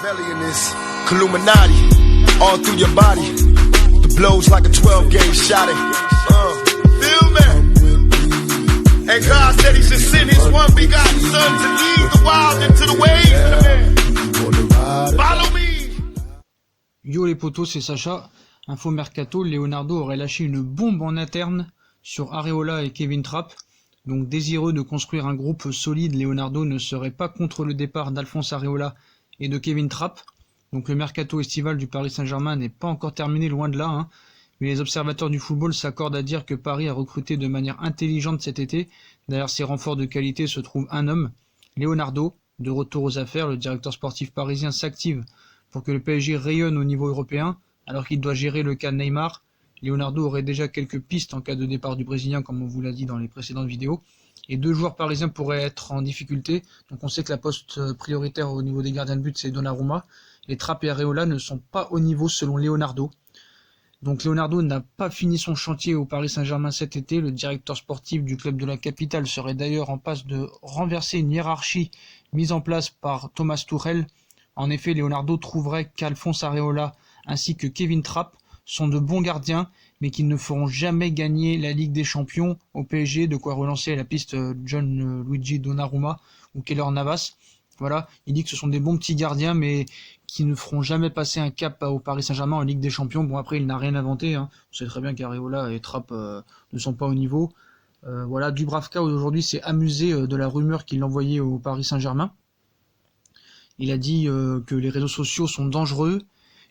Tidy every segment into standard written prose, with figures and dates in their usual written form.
Machiavellian is Illuminati all through your body. The blows like a 12-gauge shot. Feel me? And God said He should send His one begotten Son to lead the wild into the ways of the man. Follow me. Yo les potos, c'est Sacha. Info Mercato, Leonardo aurait lâché une bombe en interne sur Areola et Kevin Trapp. Donc désireux de construire un groupe solide, Leonardo ne serait pas contre le départ d'Alphonse Areola et de Kevin Trapp. Donc le mercato estival du Paris Saint-Germain n'est pas encore terminé, loin de là. Mais les observateurs du football s'accordent à dire que Paris a recruté de manière intelligente cet été. Derrière ces renforts de qualité se trouve un homme, Leonardo. De retour aux affaires, le directeur sportif parisien s'active pour que le PSG rayonne au niveau européen, alors qu'il doit gérer le cas Neymar. Leonardo aurait déjà quelques pistes en cas de départ du Brésilien, comme on vous l'a dit dans les précédentes vidéos. Et 2 joueurs parisiens pourraient être en difficulté. Donc on sait que la poste prioritaire au niveau des gardiens de but, c'est Donnarumma. Et Trapp et Areola ne sont pas au niveau selon Leonardo. Donc Leonardo n'a pas fini son chantier au Paris Saint-Germain cet été. Le directeur sportif du club de la capitale serait d'ailleurs en passe de renverser une hiérarchie mise en place par Thomas Tuchel. En effet, Leonardo trouverait qu'Alphonse Areola ainsi que Kevin Trapp sont de bons gardiens, mais qui ne feront jamais gagner la Ligue des Champions au PSG, de quoi relancer la piste Gianluigi Donnarumma ou Keylor Navas. Voilà, il dit que ce sont des bons petits gardiens, mais qui ne feront jamais passer un cap au Paris Saint-Germain en Ligue des Champions. Bon, après, il n'a rien inventé. On sait très bien qu'Areola et Trapp ne sont pas au niveau. Voilà, Dubravka aujourd'hui s'est amusé de la rumeur qu'il envoyait au Paris Saint-Germain. Il a dit que les réseaux sociaux sont dangereux.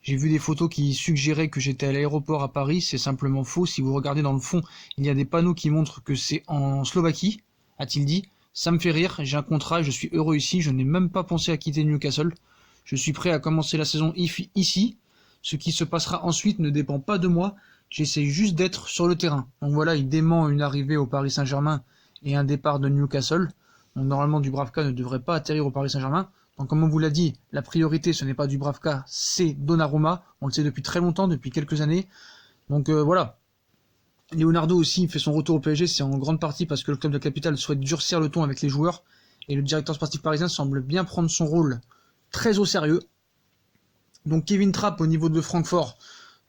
J'ai vu des photos qui suggéraient que j'étais à l'aéroport à Paris. C'est simplement faux. Si vous regardez dans le fond, il y a des panneaux qui montrent que c'est en Slovaquie, a-t-il dit. Ça me fait rire, j'ai un contrat et je suis heureux ici. Je n'ai même pas pensé à quitter Newcastle. Je suis prêt à commencer la saison ici. Ce qui se passera ensuite ne dépend pas de moi. J'essaie juste d'être sur le terrain. Donc voilà, il dément une arrivée au Paris Saint-Germain et un départ de Newcastle. Donc normalement, Dubravka ne devrait pas atterrir au Paris Saint-Germain. Donc comme on vous l'a dit, la priorité ce n'est pas Dubravka, c'est Donnarumma. On le sait depuis très longtemps, depuis quelques années. Donc voilà. Leonardo aussi fait son retour au PSG, c'est en grande partie parce que le club de la capitale souhaite durcir le ton avec les joueurs. Et le directeur sportif parisien semble bien prendre son rôle très au sérieux. Donc Kevin Trapp au niveau de Francfort,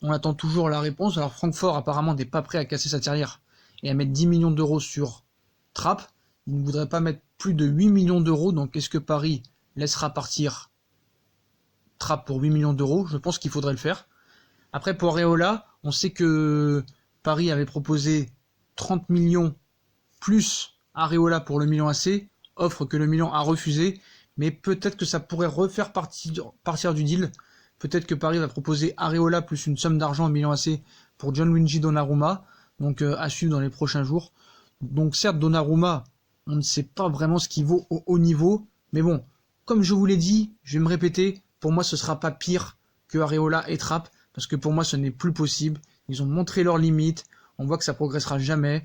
on attend toujours la réponse. Alors Francfort apparemment n'est pas prêt à casser sa tirelire et à mettre 10 millions d'euros sur Trapp. Il ne voudrait pas mettre plus de 8 millions d'euros. Donc est-ce que Paris laissera partir Trapp pour 8 millions d'euros? Je pense qu'il faudrait le faire. Après pour Areola, on sait que Paris avait proposé 30 millions plus Areola pour le Milan AC, offre que le Milan a refusé, mais peut-être que ça pourrait refaire partir du deal. Peut-être que Paris va proposer Areola plus une somme d'argent au Milan AC pour Gianluigi Donnarumma, donc à suivre dans les prochains jours. Donc certes, Donnarumma, on ne sait pas vraiment ce qu'il vaut au haut niveau, mais bon, comme je vous l'ai dit, je vais me répéter, pour moi ce sera pas pire que Areola et Trapp, parce que pour moi ce n'est plus possible. Ils ont montré leurs limites, on voit que ça progressera jamais.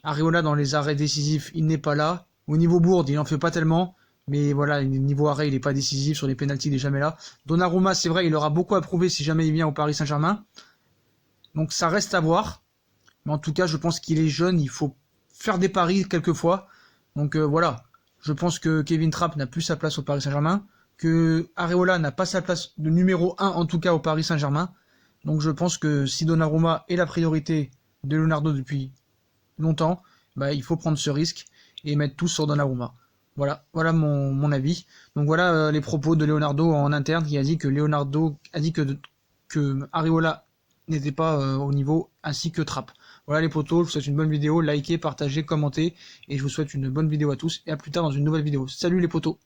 Areola dans les arrêts décisifs, il n'est pas là. Au niveau bourde, il n'en fait pas tellement, mais voilà, niveau arrêt, il n'est pas décisif, sur les pénaltys, il n'est jamais là. Donnarumma, c'est vrai, il aura beaucoup à prouver si jamais il vient au Paris Saint-Germain. Donc ça reste à voir. Mais en tout cas, je pense qu'il est jeune, il faut faire des paris quelquefois. Donc voilà, je pense que Kevin Trapp n'a plus sa place au Paris Saint-Germain, que Areola n'a pas sa place de numéro 1 en tout cas au Paris Saint-Germain. Donc je pense que si Donnarumma est la priorité de Leonardo depuis longtemps, il faut prendre ce risque et mettre tout sur Donnarumma. Voilà mon avis. Donc voilà les propos de Leonardo en interne, qui a dit que Leonardo a dit que Areola n'était pas au niveau, ainsi que Trapp. Voilà les potos, je vous souhaite une bonne vidéo, likez, partagez, commentez, et je vous souhaite une bonne vidéo à tous, et à plus tard dans une nouvelle vidéo. Salut les potos.